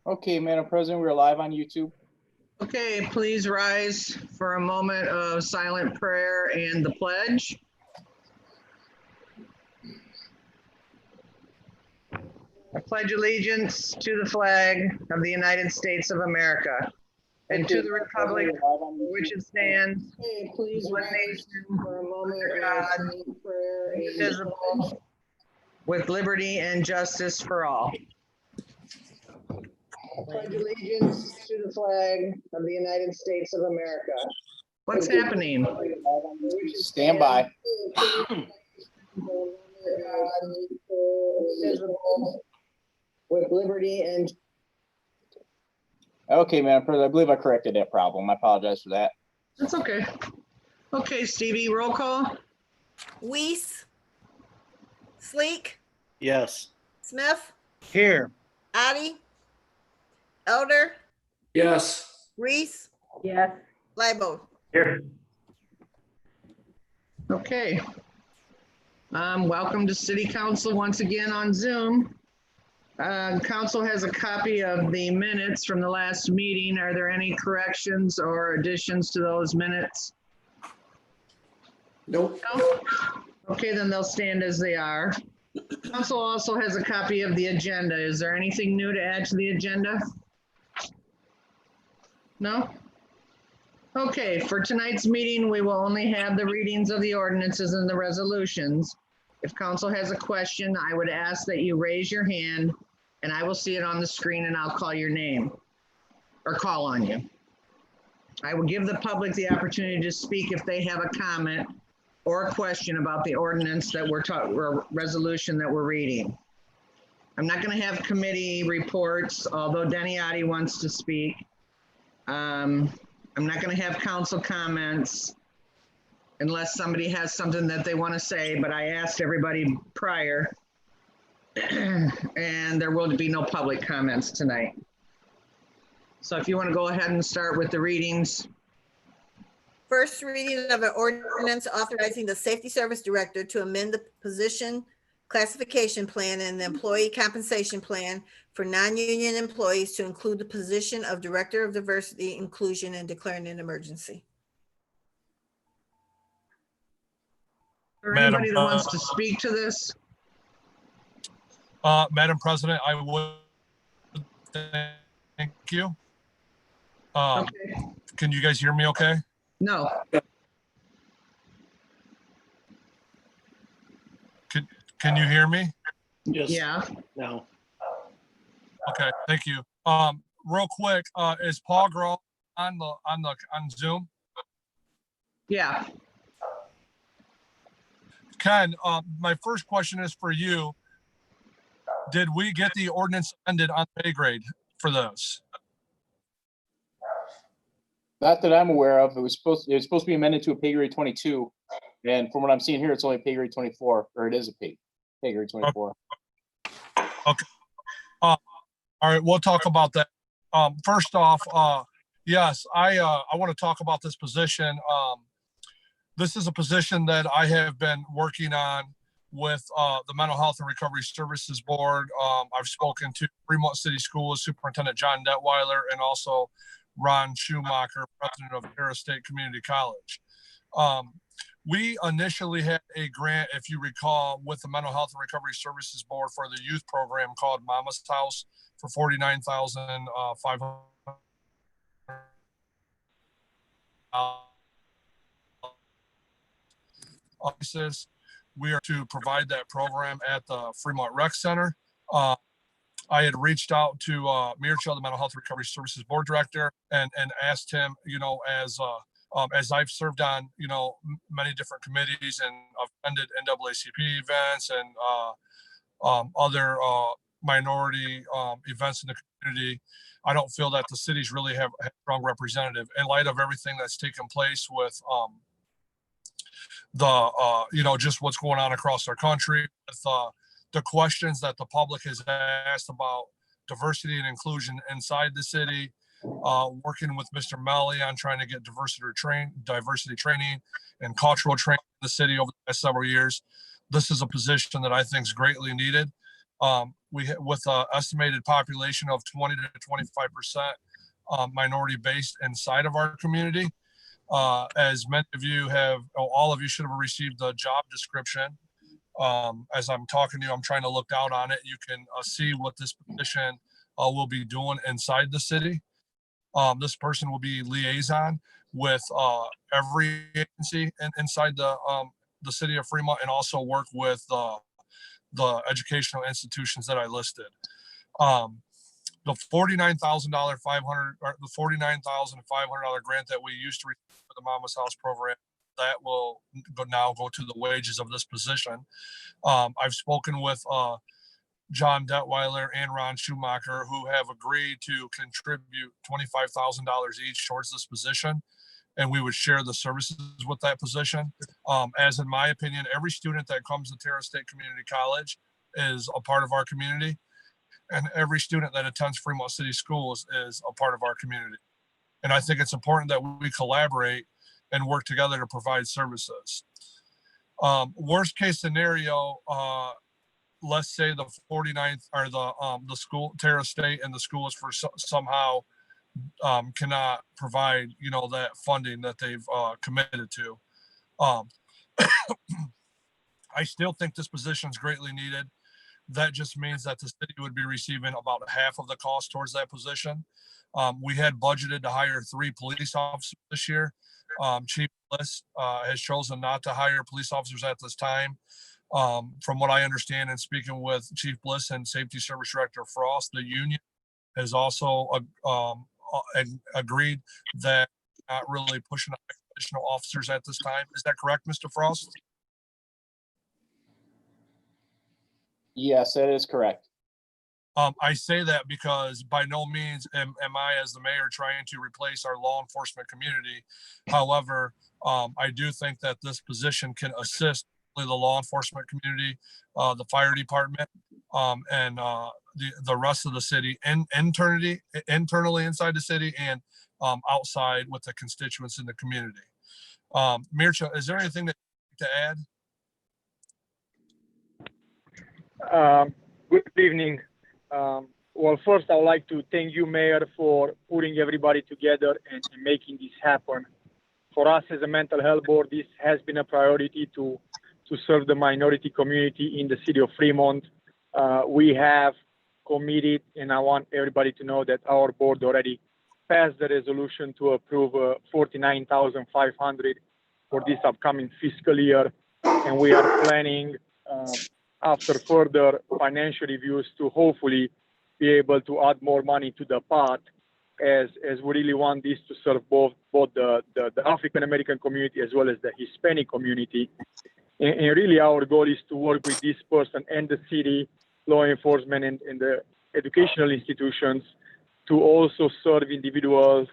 Okay, Madam President, we're live on YouTube. Okay, please rise for a moment of silent prayer and the pledge. I pledge allegiance to the flag of the United States of America and to the republic for which it stands, Okay, please one rise nation, for a moment of God, silent prayer and indivisible, with liberty and justice for all. I pledge allegiance to the flag of the United States of America. What's happening? Stand by. Indivisible, with liberty and Okay, Madam President, I believe I corrected that problem. I apologize for that. that's okay. Okay, Stevie, roll call. Weiss, Sleek, Yes. Smith, Here. Addie, Elder, Yes. Reese, Yes. Libo. Here. Okay. Welcome to City Council once again on Zoom. Council has a copy of the minutes from the last meeting. Are there any corrections or additions to those minutes? Nope. No? Okay, then they'll stand as they are. Council also has a copy of the agenda. Is there anything new to add to the agenda? No? Okay, for tonight's meeting, we will only have the readings of the ordinances and the resolutions. If council has a question, I would ask that you raise your hand and I will see it on the screen and I'll call your name or call on you. I will give the public the opportunity to speak if they have a comment or a question about the ordinance that we're talking, or resolution that we're reading. I'm not going to have committee reports, although Deniati wants to speak. I'm not going to have council comments unless somebody has something that they want to say, but I asked everybody prior and there will be no public comments tonight. So if you want to go ahead and start with the readings. First reading of an ordinance authorizing the Safety Service Director to amend the position classification plan and the employee compensation plan for non-union employees to include the position of Director of Diversity, Inclusion, and declaring an emergency. Or Madam, anybody that wants to speak to this? Madam President, I would thank you. Okay. Can you guys hear me okay? No. Can you hear me? Yes. Yeah. No. Okay, thank you. Real quick, is Paul Grohl on Zoom? Yeah. Ken, my first question is for you. Did we get the ordinance amended on pay grade for those? Not that I'm aware of. It was supposed to be amended to a pay grade 22. And from what I'm seeing here, it's only pay grade 24, or it is a pay grade 24. Okay. All right, we'll talk about that. First off, yes, I want to talk about this position. This is a position that I have been working on with the Mental Health and Recovery Services Board. I've spoken to Fremont City Schools Superintendent John Detweiler and also Ron Schumacher, president of Harris State Community College. We initially had a grant, if you recall, with the Mental Health and Recovery Services Board for the youth program called Mama's House for $49,500. We are to provide that program at the Fremont Rec Center. I had reached out to Mircho, the Mental Health Recovery Services Board Director, and asked him, as I've served on, many different committees and I've attended NAACP events and other minority events in the community, I don't feel that the cities really have a strong representative in light of everything that's taken place with just what's going on across our country, with the questions that the public has asked about diversity and inclusion inside the city, working with Mr. Melly on trying to get diversity training and cultural training in the city over the past several years. This is a position that I think is greatly needed. With an estimated population of 20 to 25% minority based inside of our community. As many of you have, all of you should have received the job description. As I'm talking to you, I'm trying to look down on it. You can see what this position will be doing inside the city. This person will be liaison with every agency inside the city of Fremont, and also work with the educational institutions that I listed. The $49,500 grant that we used to receive for the Mama's House program, that will now go to the wages of this position. I've spoken with John Detweiler and Ron Schumacher, who have agreed to contribute $25,000 each towards this position, and we would share the services with that position. As in my opinion, every student that comes to Terra State Community College is a part of our community, and every student that attends Fremont City Schools is a part of our community. And I think it's important that we collaborate and work together to provide services. Worst case scenario, let's say the 49th or the school, Terra State, and the schools for somehow cannot provide, that funding that they've committed to. I still think this position is greatly needed. That just means that the city would be receiving about half of the cost towards that position. We had budgeted to hire 3 police officers this year. Chief Bliss has chosen not to hire police officers at this time. From what I understand, and speaking with Chief Bliss and Safety Service Director Frost, the union has also agreed that not really pushing additional officers at this time. Is that correct, Mr. Frost? Yes, that is correct. I say that because by no means am I, as the mayor, trying to replace our law enforcement community. However, I do think that this position can assist the law enforcement community, the fire department, and the rest of the city, and internally inside the city, and outside with the constituents in the community. Mircea, is there anything that you to add? Good evening. Well, first, I would like to thank you, Mayor, for putting everybody together and making this happen. For us as a mental health board, this has been a priority to serve the minority community in the city of Fremont. We have committed, and I want everybody to know that our board already passed the resolution to approve $49,500 for this upcoming fiscal year, and we are planning after further financial reviews to hopefully be able to add more money to the pot, as we really want this to serve both the African American community as well as the Hispanic community. And really our goal is to work with this person and the city, law enforcement, and the educational institutions to also serve individuals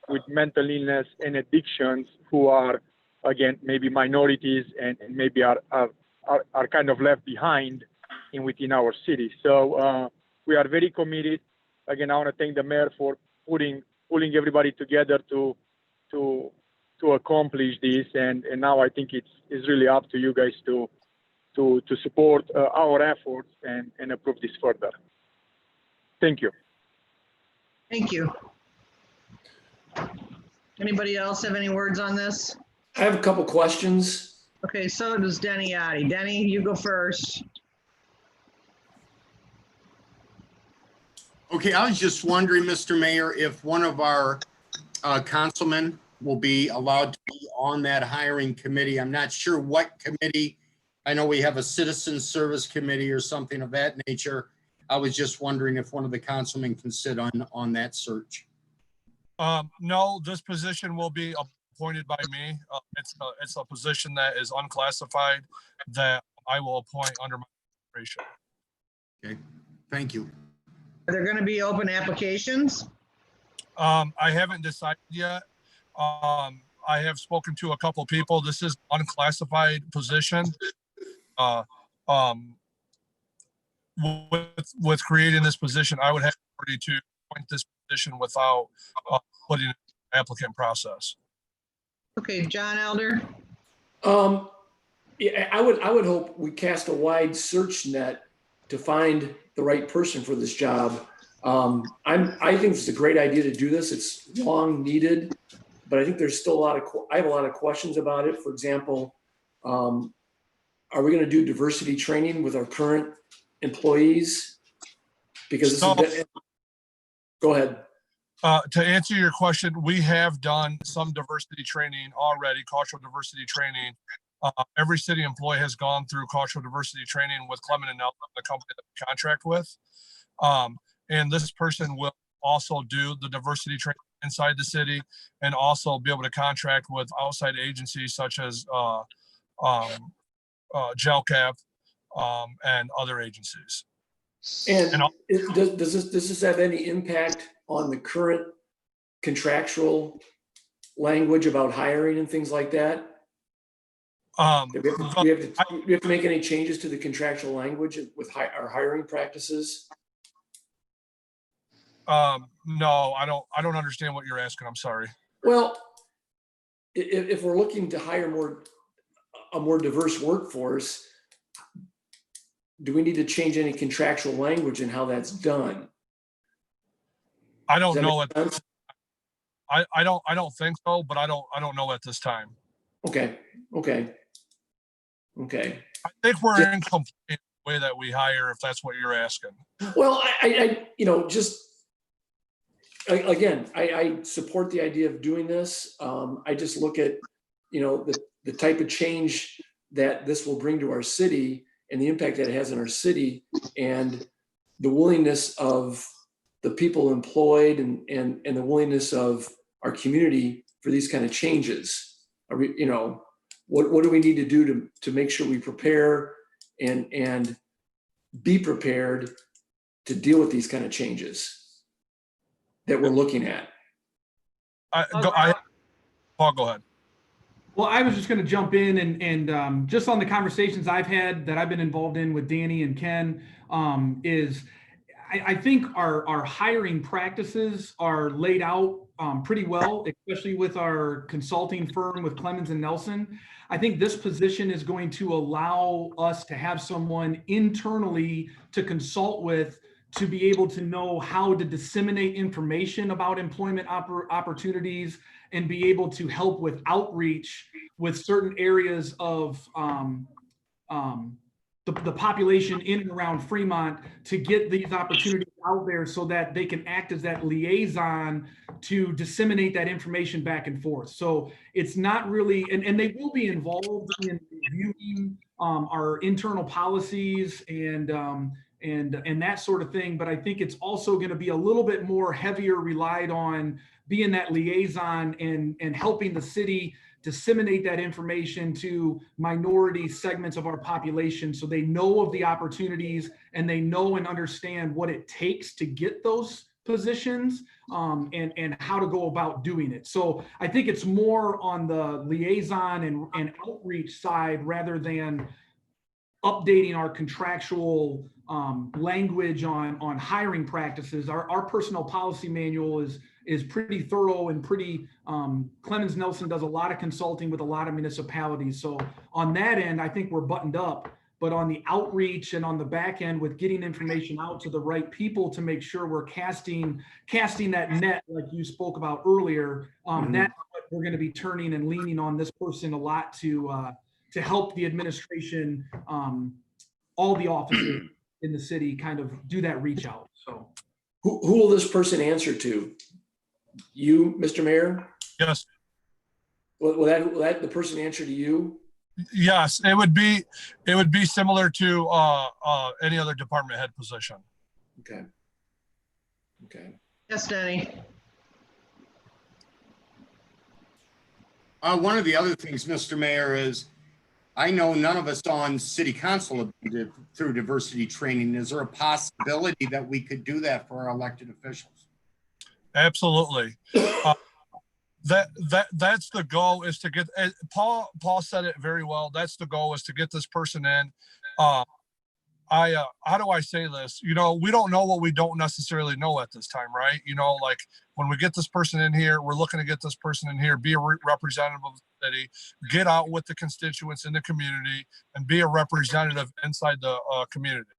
with mental illness and addictions who are, again, maybe minorities and maybe are kind of left behind within our city. So we are very committed. Again, I want to thank the mayor for pulling everybody together to accomplish this. And now I think it's really up to you guys to support our efforts and approve this further. Thank you. Thank you. Anybody else have any words on this? I have a couple questions. Okay, so does Denny Yachty. Denny, you go first. Okay, I was just wondering, Mr. Mayor, if one of our councilmen will be allowed to be on that hiring committee. I'm not sure what committee. I know we have a citizen service committee or something of that nature. I was just wondering if one of the councilmen can sit on that search. No, this position will be appointed by me. It's a position that is unclassified that I will appoint under my administration. Okay, thank you. Are there going to be open applications? I haven't decided yet. I have spoken to a couple people. This is unclassified position. With creating this position, I would have authority to appoint this position without putting in an applicant process. Okay, John Elder. Yeah, I would hope we cast a wide search net to find the right person for this job. I think it's a great idea to do this. It's long needed, but I think there's still I have a lot of questions about it. For example, are we going to do diversity training with our current employees? Because go ahead. To answer your question, we have done some diversity training already, cultural diversity training. Every city employee has gone through cultural diversity training with Clement and Nelson, the company that we contract with. And this person will also do the diversity training inside the city and also be able to contract with outside agencies such as GelCap and other agencies. And does this have any impact on the current contractual language about hiring and things like that? Do we have to make any changes to the contractual language with our hiring practices? No, I don't understand what you're asking. I'm sorry. Well, if we're looking to hire a more diverse workforce, do we need to change any contractual language in how that's done? I don't know it. I don't think so, but I don't know at this time. Okay. I think we're in compliance with the way that we hire, if that's what you're asking. Well, I I support the idea of doing this. I just look at, the type of change that this will bring to our city and the impact that it has on our city and the willingness of the people employed and the willingness of our community for these kind of changes. What do we need to do to make sure we prepare and be prepared to deal with these kind of changes that we're looking at? Paul, go ahead. Well, I was just going to jump in and just on the conversations I've had that I've been involved in with Danny and Ken is I think our hiring practices are laid out pretty well, especially with our consulting firm with Clemens and Nelson. I think this position is going to allow us to have someone internally to consult with to be able to know how to disseminate information about employment opportunities and be able to help with outreach with certain areas of the population in and around Fremont to get these opportunities out there so that they can act as that liaison to disseminate that information back and forth. So it's not really, and they will be involved in reviewing our internal policies and that sort of thing. But I think it's also going to be a little bit more heavier relied on being that liaison and helping the city disseminate that information to minority segments of our population so they know of the opportunities and they know and understand what it takes to get those positions and how to go about doing it. So I think it's more on the liaison and outreach side rather than updating our contractual language on hiring practices. Our personnel policy manual is pretty thorough and pretty, Clemens Nelson does a lot of consulting with a lot of municipalities. So on that end, I think we're buttoned up, but on the outreach and on the back end with getting information out to the right people to make sure we're casting that net, like you spoke about earlier, that's what we're going to be turning and leaning on this person a lot to help the administration, all the offices in the city kind of do that reach out. So who will this person answer to? You, Mr. Mayor? Yes. Will that the person answer to you? Yes, it would be similar to any other department head position. Okay. Yes, Danny. One of the other things, Mr. Mayor, is I know none of us on city council have been through diversity training. Is there a possibility that we could do that for our elected officials? Absolutely. That's the goal, is to get, Paul said it very well. That's the goal, is to get this person in. How do I say this? We don't know what we don't necessarily know at this time, right? Like when we get this person in here, we're looking to get this person in here, be a representative of the city, get out with the constituents in the community and be a representative inside the community.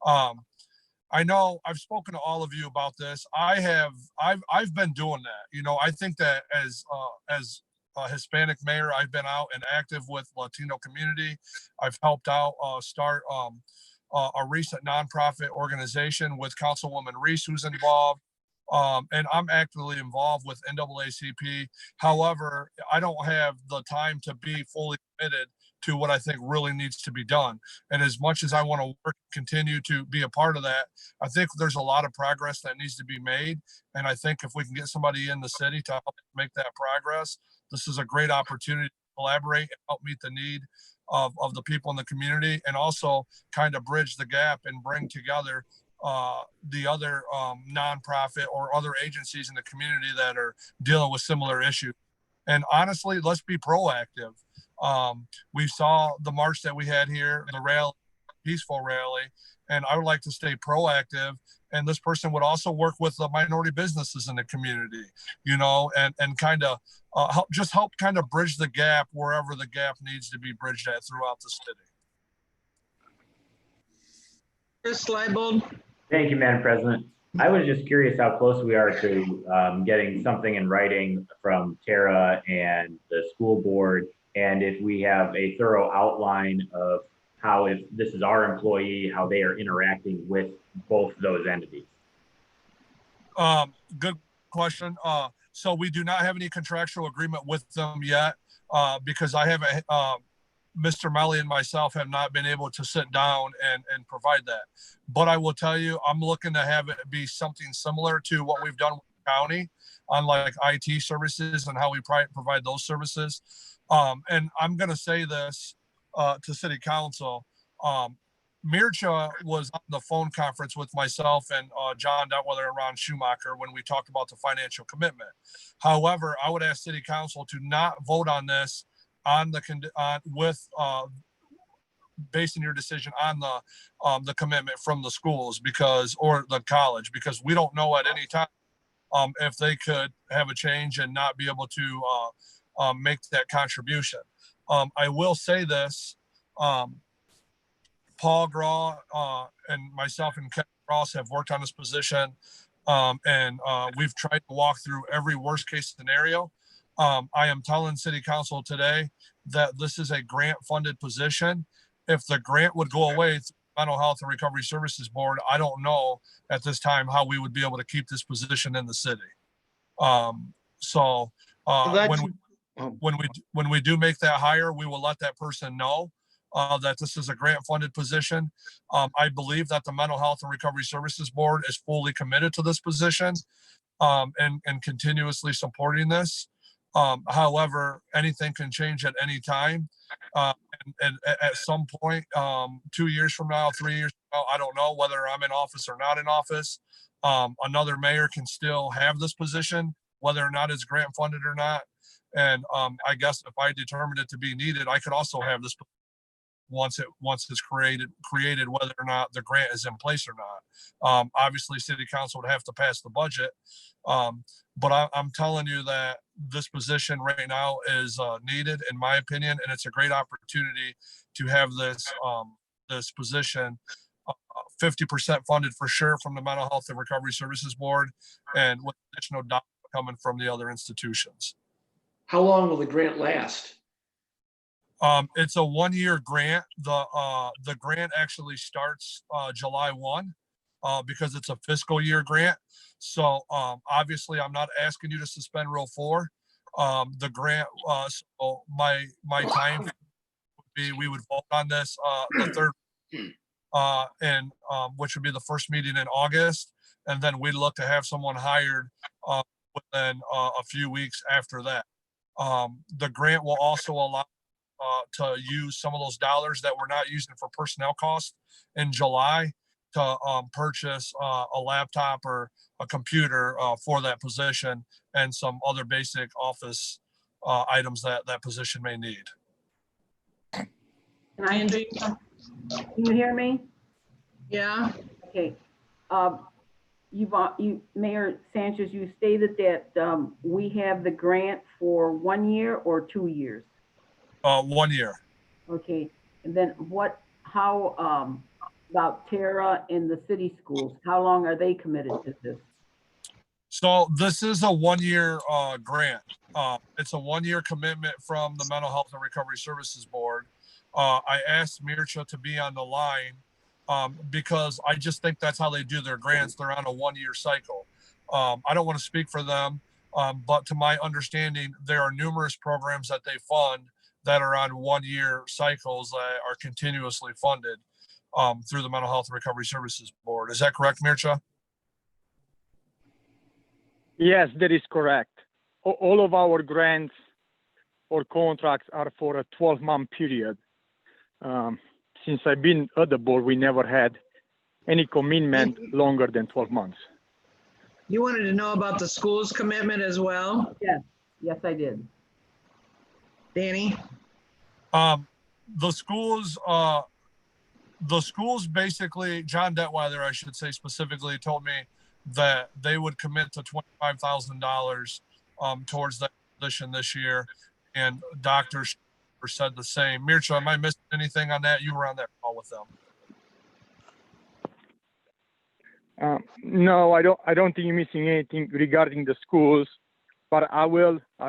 I know I've spoken to all of you about this. I've been doing that. You know, I think that as a Hispanic mayor, I've been out and active with Latino community. I've helped out start a recent nonprofit organization with Councilwoman Reese, who's involved. And I'm actively involved with NAACP. However, I don't have the time to be fully committed to what I think really needs to be done. And as much as I want to work, continue to be a part of that, I think there's a lot of progress that needs to be made. And I think if we can get somebody in the city to help make that progress, this is a great opportunity to collaborate and help meet the need of the people in the community, and also kind of bridge the gap and bring together the other nonprofit or other agencies in the community that are dealing with similar issues. And honestly, let's be proactive. We saw the march that we had here, the rally, peaceful rally, and I would like to stay proactive. And this person would also work with the minority businesses in the community, you know, and kind of help kind of bridge the gap wherever the gap needs to be bridged at throughout the city. Chris Leibold. Thank you, Madam President. I was just curious how close we are to getting something in writing from Tara and the school board, and if we have a thorough outline of how, if this is our employee, how they are interacting with both those entities. Good question. So we do not have any contractual agreement with them yet because I haven't, Mr. Melly and myself have not been able to sit down and provide that. But I will tell you, I'm looking to have it be something similar to what we've done with the county on like IT services and how we provide those services. And I'm going to say this to City Council. Mircha was on the phone conference with myself and John Detweiler and Ron Schumacher when we talked about the financial commitment. However, I would ask City Council to not vote on this on the basing your decision on the commitment from the schools or the college, because we don't know at any time if they could have a change and not be able to make that contribution. I will say this, Paul Graw and myself and Kevin Ross have worked on this position, and we've tried to walk through every worst case scenario. I am telling City Council today that this is a grant funded position. If the grant would go away through the Mental Health and Recovery Services Board, I don't know at this time how we would be able to keep this position in the city. When we do make that hire, we will let that person know that this is a grant funded position. I believe that the Mental Health and Recovery Services Board is fully committed to this position and continuously supporting this. However, anything can change at any time. And at some point, 2 years from now, 3 years from now, I don't know whether I'm in office or not in office. Another mayor can still have this position, whether or not it's grant funded or not. And I guess if I determined it to be needed, I could also have this once it's created, whether or not the grant is in place or not. Obviously, City Council would have to pass the budget. But I'm telling you that this position right now is needed, in my opinion, and it's a great opportunity to have this position 50% funded for sure from the Mental Health and Recovery Services Board, and with additional dollars coming from the other institutions. How long will the grant last? It's a 1-year grant. The grant actually starts July 1 because it's a fiscal year grant. So obviously, I'm not asking you to suspend Rule 4. The grant. So my time would be we would vote on this the third, and which would be the first meeting in August, and then we'd look to have someone hired within a few weeks after that. The grant will also allow to use some of those dollars that we're not using for personnel costs in July to purchase a laptop or a computer for that position and some other basic office items that that position may need. Can I introduce some? Can you hear me? Yeah. Okay. Mayor Sanchez, you stated that we have the grant for 1 year or 2 years? 1 year. Okay. And then how about Tara and the city schools. How long are they committed to this? So this is a 1-year grant. It's a 1-year commitment from the Mental Health and Recovery Services Board. I asked Mircha to be on the line because I just think that's how they do their grants. They're on a 1-year cycle. I don't want to speak for them, but to my understanding, there are numerous programs that they fund that are on 1-year cycles that are continuously funded through the Mental Health and Recovery Services Board. Is that correct, Mircha? Yes, that is correct. All of our grants or contracts are for a 12-month period. Since I've been at the board, we never had any commitment longer than 12 months. You wanted to know about the school's commitment as well? Yes, I did. Danny? The schools basically, John Detweiler, I should say specifically, told me that they would commit to $25,000 towards that position this year, and Dr. said the same. Mircha, am I missing anything on that? You were on that call with them. No, I don't think you're missing anything regarding the schools, but I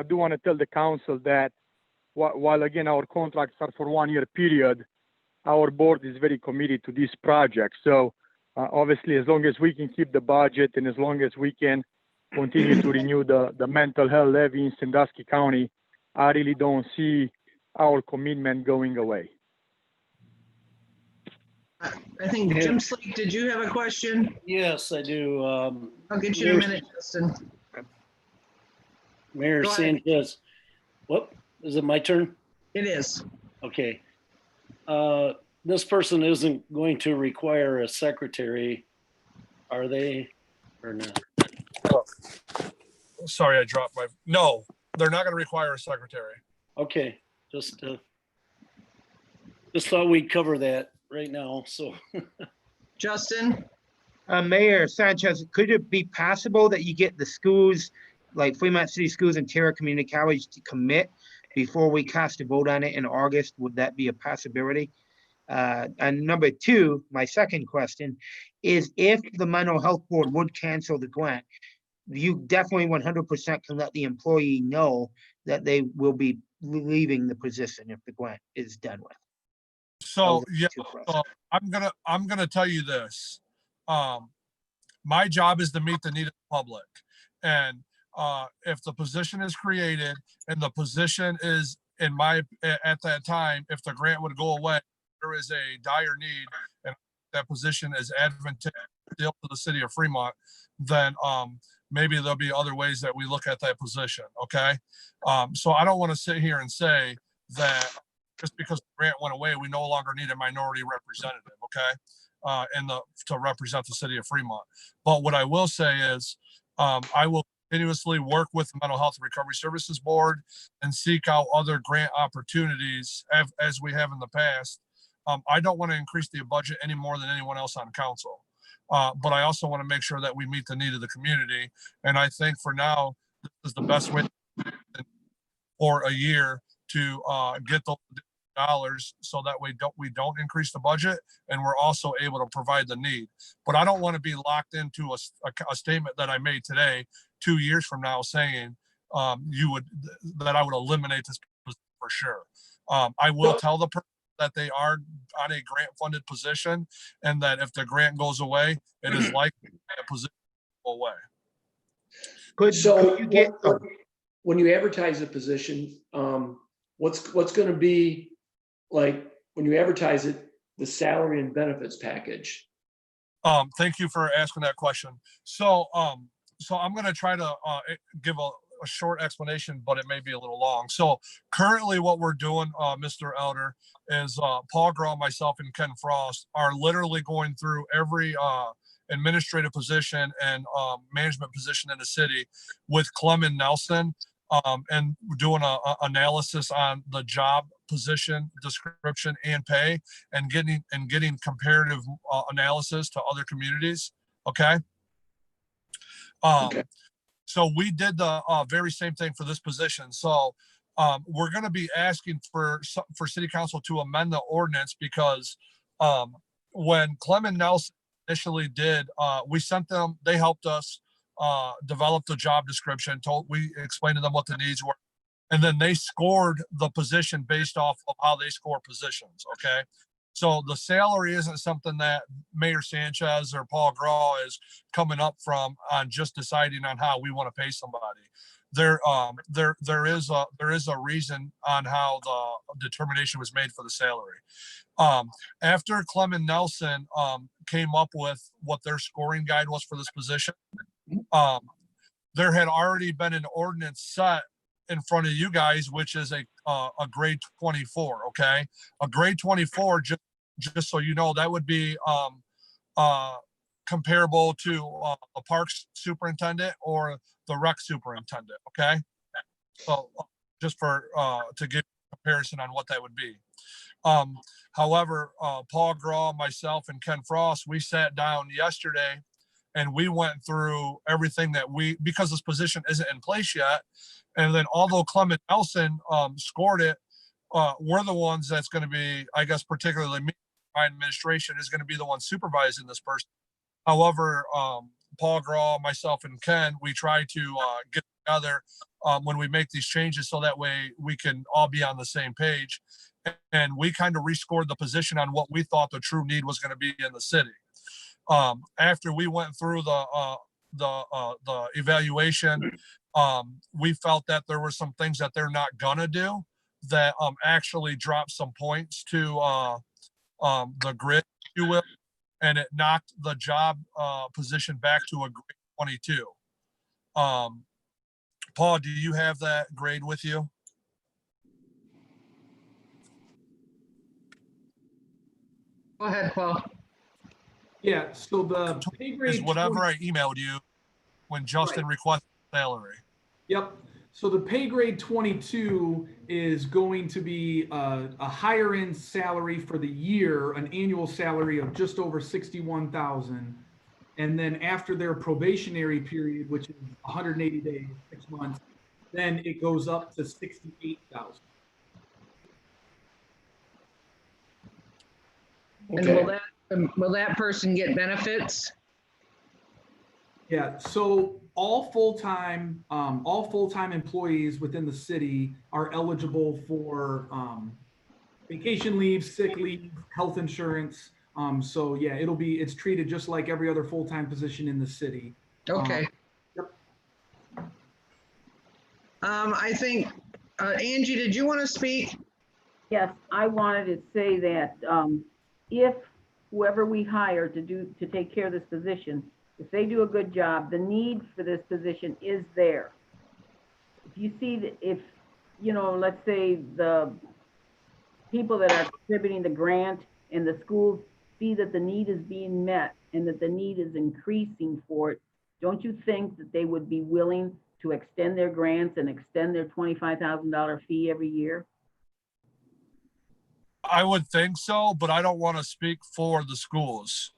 do want to tell the council that while again our contracts are for 1-year period, our board is very committed to this project. So obviously, as long as we can keep the budget and as long as we can continue to renew the mental health levy in Sandusky County, I really don't see our commitment going away. I think Jim Sleek, did you have a question? Yes, I do. I'll get you in a minute, Justin. Mayor Go ahead. Sanchez. Whoop, is it my turn? It is. Okay. This person isn't going to require a secretary, are they, or not? Sorry, I dropped my, no, they're not going to require a secretary. Okay, just thought we'd cover that right now, so. Justin? Mayor Sanchez, could it be possible that you get the schools, like Fremont City Schools and Terra Community College, to commit before we cast a vote on it in August? Would that be a possibility? And number two, my second question is, if the mental health board would cancel the grant, you definitely 100% can let the employee know that they will be leaving the position if the grant is done with. So yeah, I'm gonna tell you this. My job is to meet the need of the public, and if the position is created and the position is at that time, if the grant would go away, there is a dire need, and that position is advantageous to the city of Fremont, then maybe there'll be other ways that we look at that position. Okay, so I don't want to sit here and say that just because the grant went away, we no longer need a minority representative. Okay, to represent the city of Fremont. But what I will say is, I will continuously work with the Mental Health and Recovery Services Board and seek out other grant opportunities as we have in the past. I don't want to increase the budget any more than anyone else on council. But I also want to make sure that we meet the need of the community. And I think for now, this is the best way for a year to get those dollars, so that we don't increase the budget, and we're also able to provide the need. But I don't want to be locked into a statement that I made today, 2 years from now, saying that I would eliminate this for sure. I will tell the person that they are on a grant funded position, and that if the grant goes away, it is likely that position will go away. So when you advertise a position, what's going to be like when you advertise it, the salary and benefits package? Thank you for asking that question. So I'm going to try to give a short explanation, but it may be a little long. So currently what we're doing, Mr. Elder, is Paul Grau, myself, and Ken Frost are literally going through every administrative position and management position in the city with Clement Nelson, and doing a analysis on the job position description and pay, and getting comparative analysis to other communities. Okay. So we did the very same thing for this position. So we're going to be asking for city council to amend the ordinance, because when Clem and Nelson initially did, we sent them, they helped us develop the job description, we explained to them what the needs were. And then they scored the position based off of how they score positions. Okay. So the salary isn't something that Mayor Sanchez or Paul Graw is coming up from on just deciding on how we want to pay somebody. There is a reason on how the determination was made for the salary. After Clem and Nelson came up with what their scoring guide was for this position, there had already been an ordinance set in front of you guys, which is a grade 24. Okay, a grade 24, just so you know, that would be comparable to a parks superintendent or the rec superintendent. Okay, so just for to give a comparison on what that would be. However, Paul Graw, myself, and Ken Frost, we sat down yesterday and we went through everything that because this position isn't in place yet. And then although Clement Nelson scored it, we're the ones that's going to be, I guess, particularly me, my administration is going to be the one supervising this person. However, Paul Graw, myself, and Ken, we try to get together when we make these changes so that way we can all be on the same page. And we kind of rescored the position on what we thought the true need was going to be in the city. After we went through the evaluation, we felt that there were some things that they're not gonna do that actually dropped some points to the grid, if you will, and it knocked the job position back to a grade 22. Paul, do you have that grade with you? Go ahead, Paul. Yeah, so the pay grade Is whatever 20 I emailed you when Justin requested salary. Yep. So the pay grade 22 is going to be a higher end salary for the year, an annual salary of just over 61,000. And then after their probationary period, which is 180 days, 6 months, then it goes up to 68,000. And will that person get benefits? Yeah, so all full-time employees within the city are eligible for vacation leave, sick leave, health insurance. So yeah, it's treated just like every other full-time position in the city. Okay. Yep. I think, Angie, did you want to speak? Yes, I wanted to say that if whoever we hire to take care of this position, if they do a good job, the need for this position is there. If you see that, let's say the people that are contributing the grant and the schools see that the need is being met and that the need is increasing for it, don't you think that they would be willing to extend their grants and extend their $25,000 fee every year? I would think so, but I don't want to speak for the schools.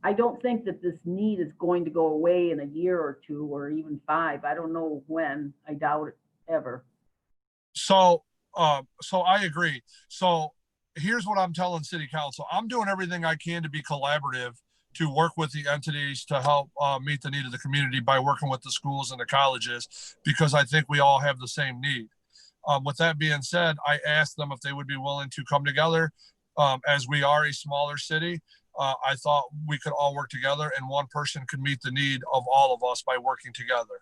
I don't think that this need is going to go away in a year or two or even 5. I don't know when. I doubt it ever. So I agree. So here's what I'm telling City Council. I'm doing everything I can to be collaborative, to work with the entities to help meet the need of the community by working with the schools and the colleges, because I think we all have the same need. With that being said, I asked them if they would be willing to come together. As we are a smaller city, I thought we could all work together and one person could meet the need of all of us by working together.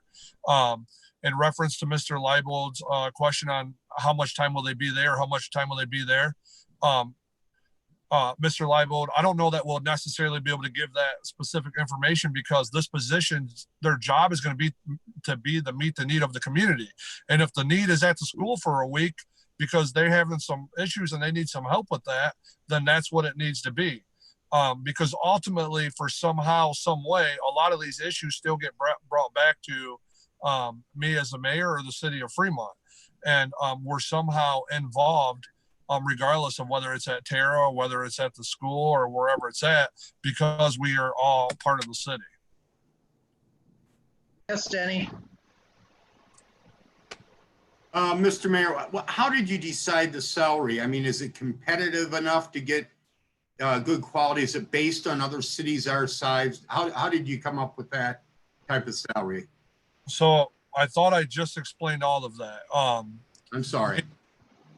In reference to Mr. Leibold's question on how much time will they be there, how much time will they be there? Mr. Leibold, I don't know that we'll necessarily be able to give that specific information, because this position, their job is going to be to meet the need of the community. And if the need is at the school for a week because they're having some issues and they need some help with that, then that's what it needs to be. Because ultimately, for somehow, some way, a lot of these issues still get brought back to me as the mayor or the city of Fremont. And we're somehow involved, regardless of whether it's at Terra, or whether it's at the school or wherever it's at, because we are all part of the city. Yes, Denny. Mr. Mayor, how did you decide the salary? I mean, is it competitive enough to get good quality? Is it based on other cities our size? How did you come up with that type of salary? So I thought I just explained all of that. I'm sorry.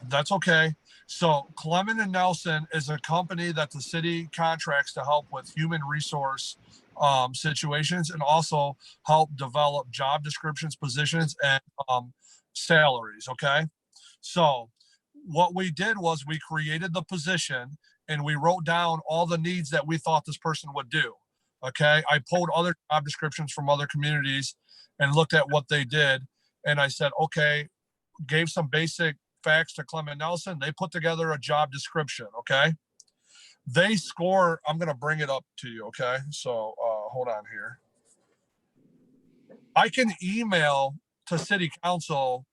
That's okay. So Clement and Nelson is a company that the city contracts to help with human resource situations and also help develop job descriptions, positions, and salaries. Okay. So what we did was we created the position and we wrote down all the needs that we thought this person would do. Okay. I pulled other job descriptions from other communities and looked at what they did. And I said, okay, gave some basic facts to Clement Nelson. They put together a job description. Okay. They score. I'm going to bring it up to you. Okay. So hold on here. I can email to city council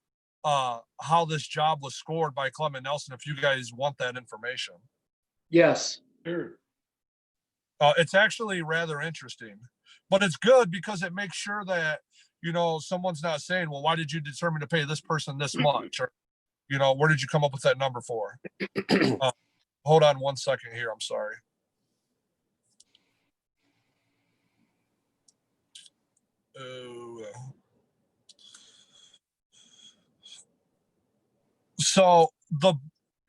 how this job was scored by Clement Nelson if you guys want that information. Yes. Sure. It's actually rather interesting, but it's good because it makes sure that, you know, someone's not saying, well, why did you determine to pay this person this much? Or, you know, where did you come up with that number for? Hold on one second here. I'm sorry. So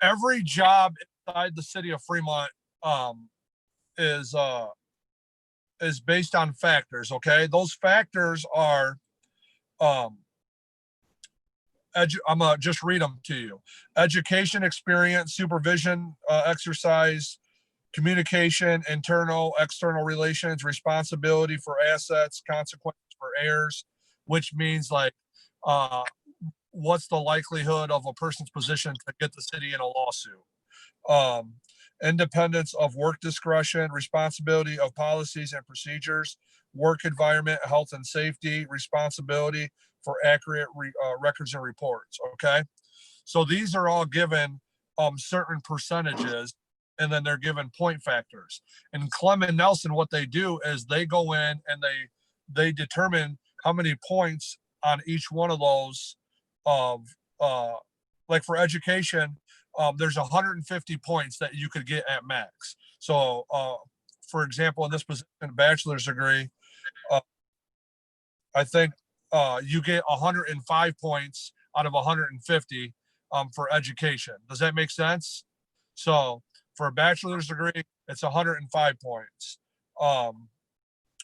every job inside the city of Fremont is based on factors. Okay, those factors are I'm gonna just read them to you: education, experience, supervision, exercise, communication, internal, external relations, responsibility for assets, consequences for errors, which means like what's the likelihood of a person's position to get the city in a lawsuit. Independence of work discretion, responsibility of policies and procedures, work environment, health and safety, responsibility for accurate records and reports. Okay. So these are all given certain percentages, and then they're given point factors. And Clement Nelson, what they do is they go in and they determine how many points on each one of those of like for education, there's 150 points that you could get at max. So for example, in this position, bachelor's degree, I think you get 105 points out of 150 for education. Does that make sense? So for a bachelor's degree, it's 105 points.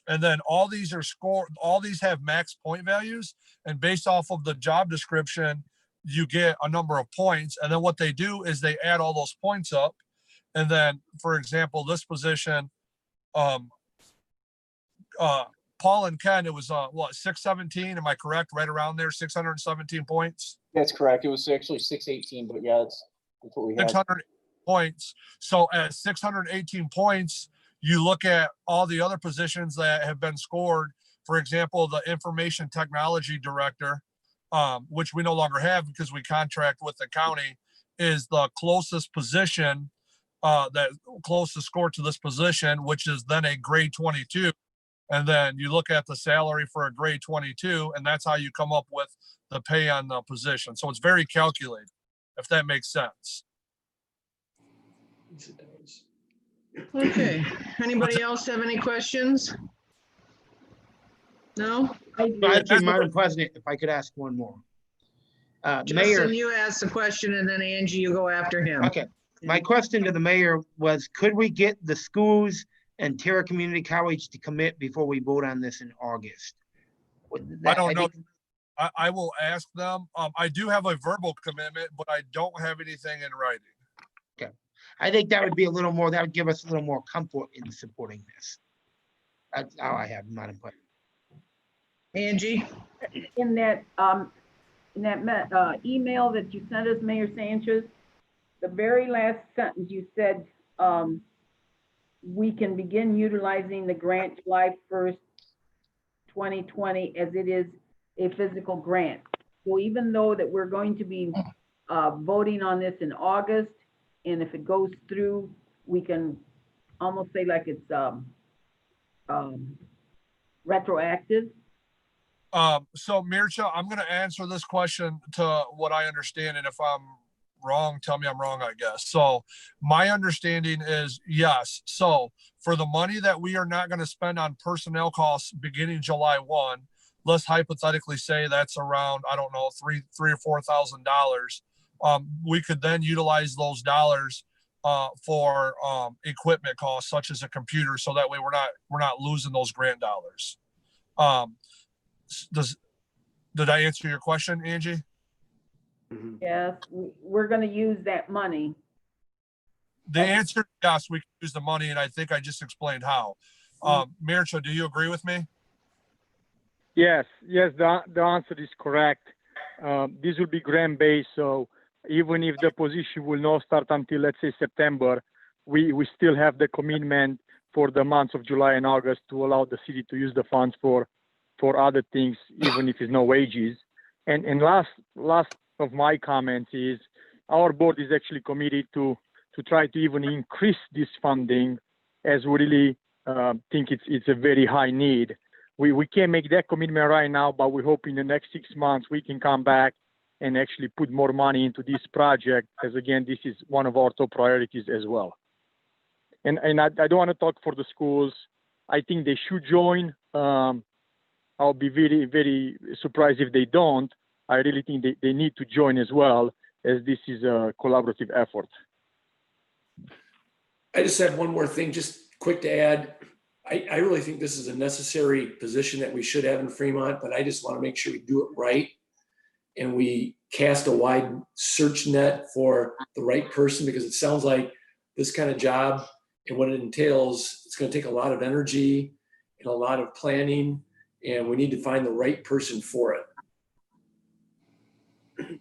And then all these are scored, all these have max point values, and based off of the job description, you get a number of points. And then what they do is they add all those points up. And then, for example, this position, Paul and Ken, it was what, 617? Am I correct? Right around there, 617 points. That's correct. It was actually 618, but yeah, that's what we had. 600 points. So at 618 points, you look at all the other positions that have been scored. For example, the information technology director, which we no longer have because we contract with the county, is the closest position, that closest score to this position, which is then a grade 22. And then you look at the salary for a grade 22, and that's how you come up with the pay on the position. So it's very calculated, if that makes sense. Okay, anybody else have any questions? No? Actually, Madam President, if I could ask one more. Mayor, Justin, you ask the question, and then Angie, you go after him. okay. My question to the mayor was, could we get the schools and Terra Community College to commit before we vote on this in August? I don't know. I will ask them. I do have a verbal commitment, but I don't have anything in writing. Okay. I think that would be a little more, that would give us a little more comfort in supporting this. That's all I have, Madam President. Angie? In that email that you sent us, Mayor Sanchez, the very last sentence you said, we can begin utilizing the grant July 1st, 2020, as it is a physical grant. So even though that we're going to be voting on this in August, and if it goes through, we can almost say like it's retroactive. So Mircha, I'm going to answer this question to what I understand, and if I'm wrong, tell me I'm wrong, I guess. So my understanding is yes. So for the money that we are not going to spend on personnel costs beginning July 1, let's hypothetically say that's around, I don't know, $3,000 or $4,000. We could then utilize those dollars for equipment costs such as a computer, so that way we're not losing those grant dollars. Did I answer your question, Angie? Yes, we're gonna use that money. The answer is yes, we can use the money, and I think I just explained how. Mircha, do you agree with me? Yes, the answer is correct. This will be grant-based, so even if the position will not start until, let's say, September, we still have the commitment for the months of July and August to allow the city to use the funds for other things, even if it's no wages. And last of my comments is our board is actually committed to try to even increase this funding, as we really think it's a very high need. We can't make that commitment right now, but we hope in the next 6 months we can come back and actually put more money into this project, as again, this is one of our top priorities as well. And I don't want to talk for the schools. I think they should join. I'll be very, very surprised if they don't. I really think they need to join as well, as this is a collaborative effort. I just have one more thing, just quick to add. I really think this is a necessary position that we should have in Fremont, but I just want to make sure we do it right. And we cast a wide search net for the right person, because it sounds like this kind of job and what it entails, it's going to take a lot of energy and a lot of planning, and we need to find the right person for it.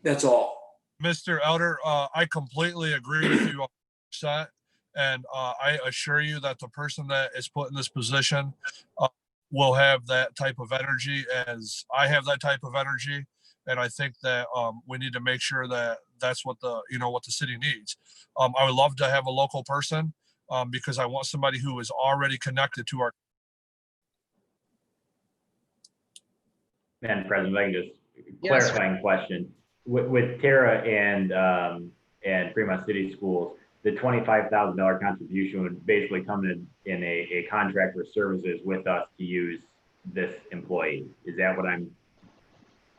That's all. Mr. Elder, I completely agree with you 100%. And I assure you that the person that is put in this position will have that type of energy, as I have that type of energy. And I think that we need to make sure that that's what the city needs. I would love to have a local person because I want somebody who is already connected to our. Madam President, I can just clarifying question. With Tara and Fremont City Schools, the $25,000 contribution would basically come in a contract for services with us to use this employee. Is that what I'm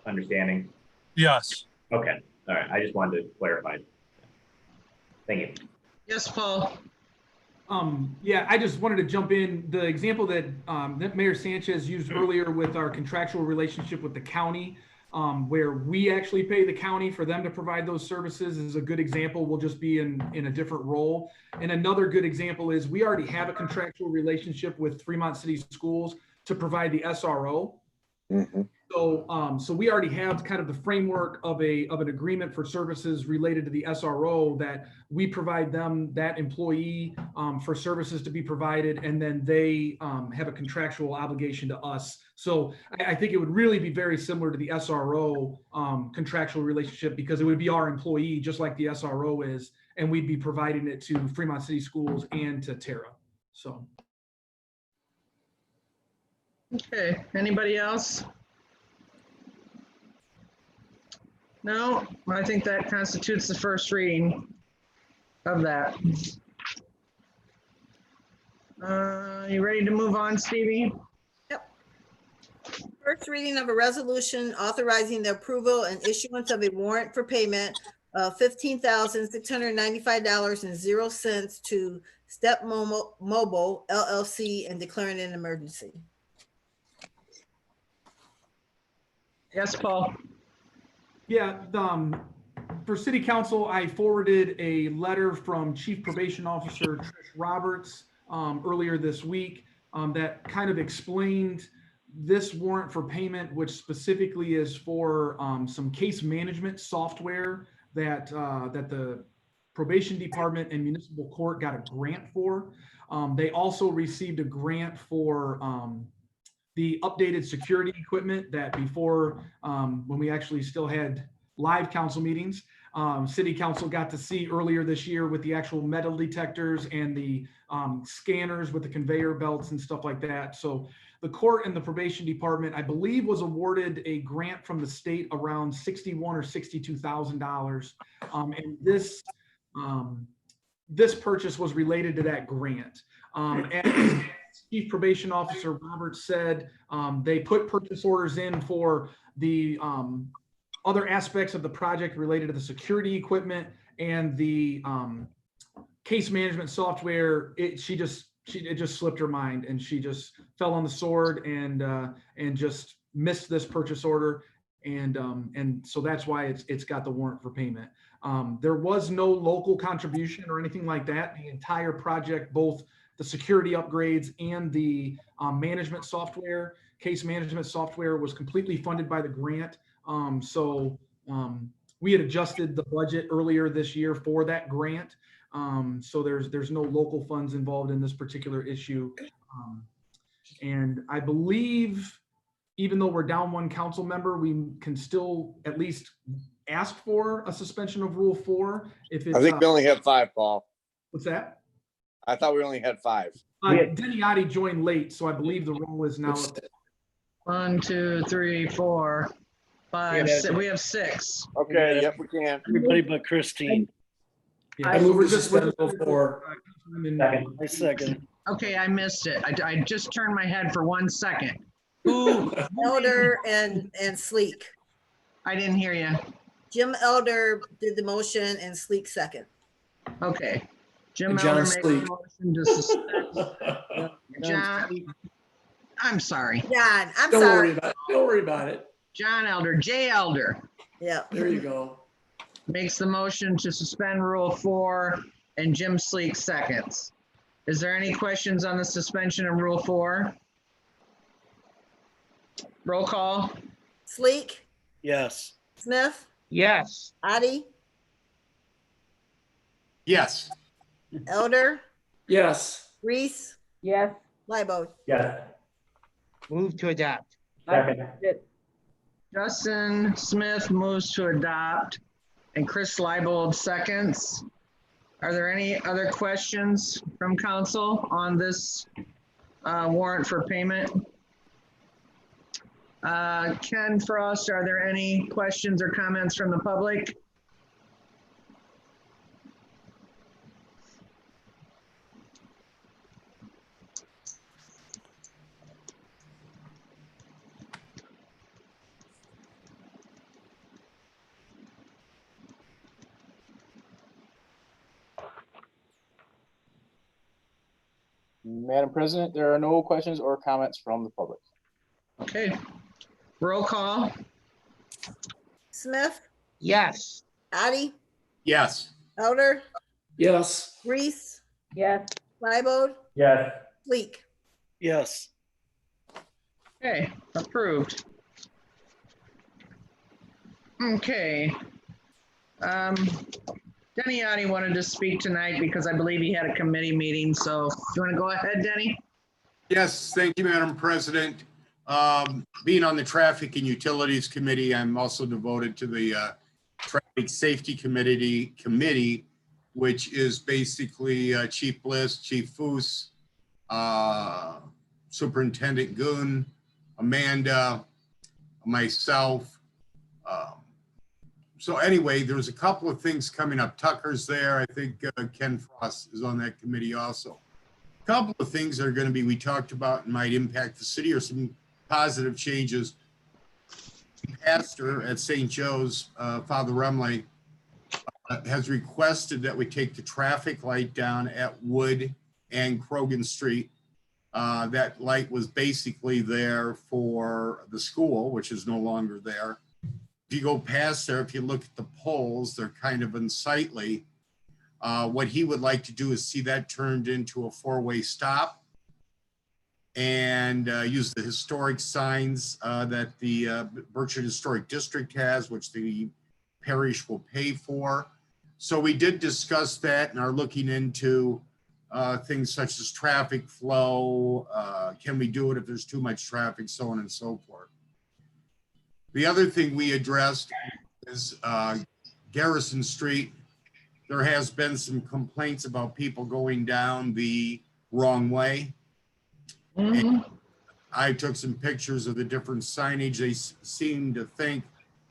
understanding? Yes. Okay. All right. I just wanted to clarify. Thank you. Yes, Paul. Yeah, I just wanted to jump in. The example that Mayor Sanchez used earlier with our contractual relationship with the county, where we actually pay the county for them to provide those services, is a good example. We'll just be in a different role. And another good example is we already have a contractual relationship with Fremont City Schools to provide the SRO. Mm-hmm. So we already have kind of the framework of an agreement for services related to the SRO, that we provide them, that employee, for services to be provided, and then they have a contractual obligation to us. So I think it would really be very similar to the SRO contractual relationship, because it would be our employee just like the SRO is, and we'd be providing it to Fremont City Schools and to Tara. So. Okay, anybody else? No, I think that constitutes the first reading of that. You ready to move on, Stevie? Yep. First reading of a resolution authorizing the approval and issuance of a warrant for payment of $15,695.00 to Step Mobile LLC and declaring an emergency. Yes, Paul. Yeah, for City Council, I forwarded a letter from Chief Probation Officer Trish Roberts earlier this week that kind of explained this warrant for payment, which specifically is for some case management software that the Probation Department and Municipal Court got a grant for. They also received a grant for the updated security equipment that before, when we actually still had live council meetings, City Council got to see earlier this year with the actual metal detectors and the scanners with the conveyor belts and stuff like that. So the court and the probation department, I believe, was awarded a grant from the state around $61,000 or $62,000. And this purchase was related to that grant. As Chief Probation Officer Roberts said, they put purchase orders in for the other aspects of the project related to the security equipment and the case management software. It just slipped her mind, and she just fell on the sword and just missed this purchase order. And so that's why it's got the warrant for payment. There was no local contribution or anything like that. The entire project, both the security upgrades and the management software, case management software, was completely funded by the grant. So we had adjusted the budget earlier this year for that grant. So there's no local funds involved in this particular issue. And I believe, even though we're down one council member, we can still at least ask for a suspension of Rule 4. If it's, I think we only have 5, Paul. What's that? I thought we only had 5. Deniati joined late, so I believe the roll is now. 1, 2, 3, 4, 5, 6. We have 6. Okay, yep, we can. Everybody but Christine. Yeah, I so move we're to just suspend Rule 4. I second. Okay, I missed it. I just turned my head for 1 second. Who? Elder and Sleek. I didn't hear you. Jim Elder did the motion and Sleek second. Okay. Jim And John Elder made the Sleek. motion to suspend. John, I'm sorry. John, I'm Don't worry sorry. about it. Don't worry about it. John Elder, J Elder Yeah. There you go. makes the motion to suspend Rule 4 and Jim Sleek seconds. Is there any questions on the suspension of Rule 4? Roll call. Sleek, Yes. Smith, Yes. Adi, Yes. Elder, Yes. Reese, Yes. Libo. Yes. Move to adopt. Second. Justin Smith moves to adopt and Chris Leibold seconds. Are there any other questions from council on this warrant for payment? Ken Frost, are there any questions or comments from the public? Madam President, there are no questions or comments from the public. Okay. Roll call. Smith, Yes. Adi, Yes. Elder, Yes. Reese, Yes. Libo, Yes. Sleek. Yes. Okay, approved. Okay. Deniati wanted to speak tonight because I believe he had a committee meeting. So do you want to go ahead, Denny? Yes, thank you, Madam President. Being on the Traffic and Utilities Committee, I'm also devoted to the Traffic Safety Committee, which is basically Chief Bliss, Chief Foose, Superintendent Goon, Amanda, myself. So anyway, there's a couple of things coming up. Tucker's there. I think Ken Frost is on that committee also. A couple of things that are going to be, we talked about and might impact the city, or some positive changes. Pastor at St. Joe's, Father Remley, has requested that we take the traffic light down at Wood and Krogan Street. That light was basically there for the school, which is no longer there. If you go past there, if you look at the poles, they're kind of unsightly. What he would like to do is see that turned into a 4-way stop, and use the historic signs that the Berkshire Historic District has, which the parish will pay for. So we did discuss that and are looking into things such as traffic flow. Can we do it if there's too much traffic, so on and so forth. The other thing we addressed is Garrison Street, there has been some complaints about people going down the wrong way. Mhm. I took some pictures of the different signage. They seem to think,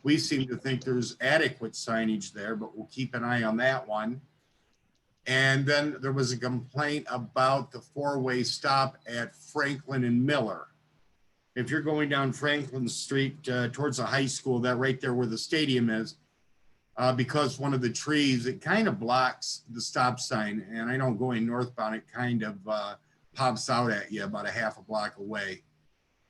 we seem to think there's adequate signage there, but we'll keep an eye on that one. And then there was a complaint about the four-way stop at Franklin and Miller. If you're going down Franklin Street towards the high school, that right there where the stadium is, because one of the trees, it kind of blocks the stop sign. And I know going northbound, it kind of pops out at you about a half a block away.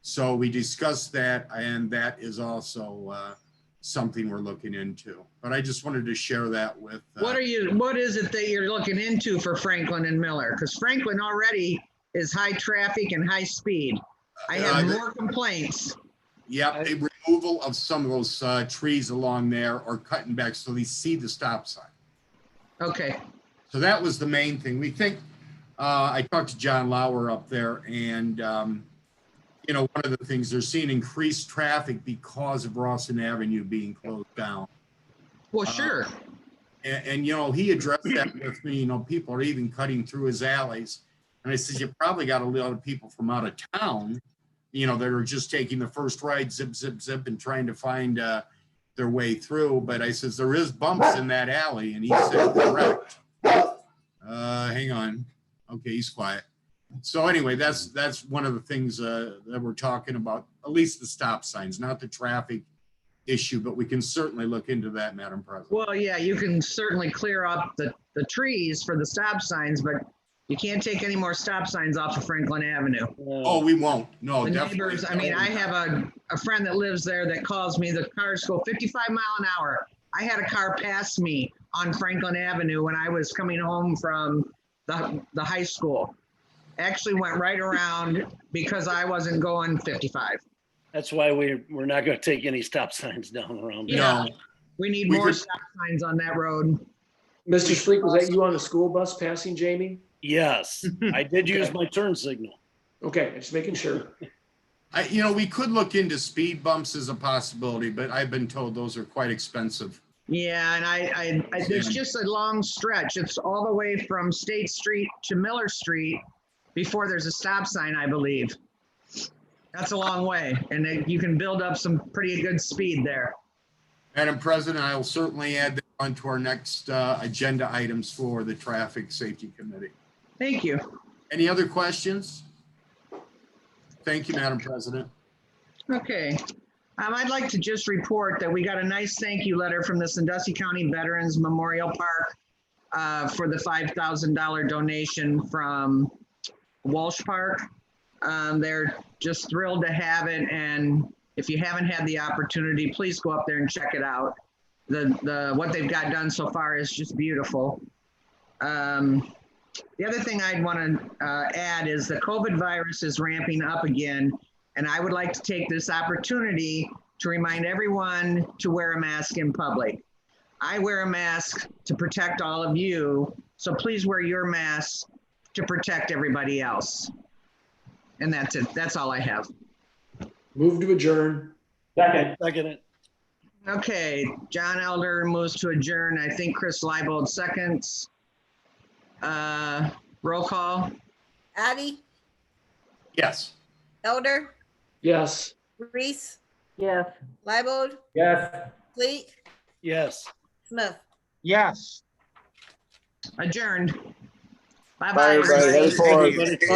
So we discussed that, and that is also something we're looking into. But I just wanted to share that with. What is it that you're looking into for Franklin and Miller? Because Franklin already is high traffic and high speed. I have more complaints. Yep, a removal of some of those trees along there or cutting back so they see the stop sign. Okay. So that was the main thing. We think, I talked to John Lauer up there, and you know, one of the things, they're seeing increased traffic because of Rawson Avenue being closed down. Well, sure. And you know, he addressed that with me, you know, people are even cutting through his alleys. And I said, you probably got a lot of people from out of town, you know, that are just taking the first ride, zip, zip, zip, and trying to find their way through. But I says, there is bumps in that alley. And he said, correct. Hang on. Okay, he's quiet. So anyway, that's one of the things that we're talking about, at least the stop signs, not the traffic issue, but we can certainly look into that, Madam President. Well, yeah, you can certainly clear up the trees for the stop signs, but you can't take any more stop signs off of Franklin Avenue. Oh, we won't. No, The definitely. neighbors, I mean, I have a friend that lives there that calls me, the cars go 55 mile an hour. I had a car pass me on Franklin Avenue when I was coming home from the high school. Actually went right around because I wasn't going 55. That's why we're not going to take any stop signs down around. there. Yeah. We need We more could- stop signs on that road. Mr. Street, was that you on the school bus passing Jamie? Yes, I did use my turn signal. Okay, just making sure. You know, we could look into speed bumps as a possibility, but I've been told those are quite expensive. Yeah, and I there's just a long stretch. It's all the way from State Street to Miller Street before there's a stop sign, I believe. That's a long way, and then you can build up some pretty good speed there. Madam President, I will certainly add that onto our next agenda items for the Traffic Safety Committee. Thank you. Any other questions? Thank you, Madam President. Okay. I'd like to just report that we got a nice thank you letter from the Sandusky County Veterans Memorial Park for the $5,000 donation from Walsh Park. They're just thrilled to have it, and if you haven't had the opportunity, please go up there and check it out. What they've got done so far is just beautiful. The other thing I'd want to add is the COVID virus is ramping up again, and I would like to take this opportunity to remind everyone to wear a mask in public. I wear a mask to protect all of you, so please wear your mask to protect everybody else. And that's it. That's all I have. Move to adjourn. Second. Second it. Okay, John Elder moves to adjourn. I think Chris Leibold seconds. Roll call. Addie, Yes. Elder, Yes. Reese, Yes. Leibold, Yes. Fleet, Yes. Smith. Yes. Adjourned. Bye-bye. Bye, everybody. everybody. Headed forward. Everybody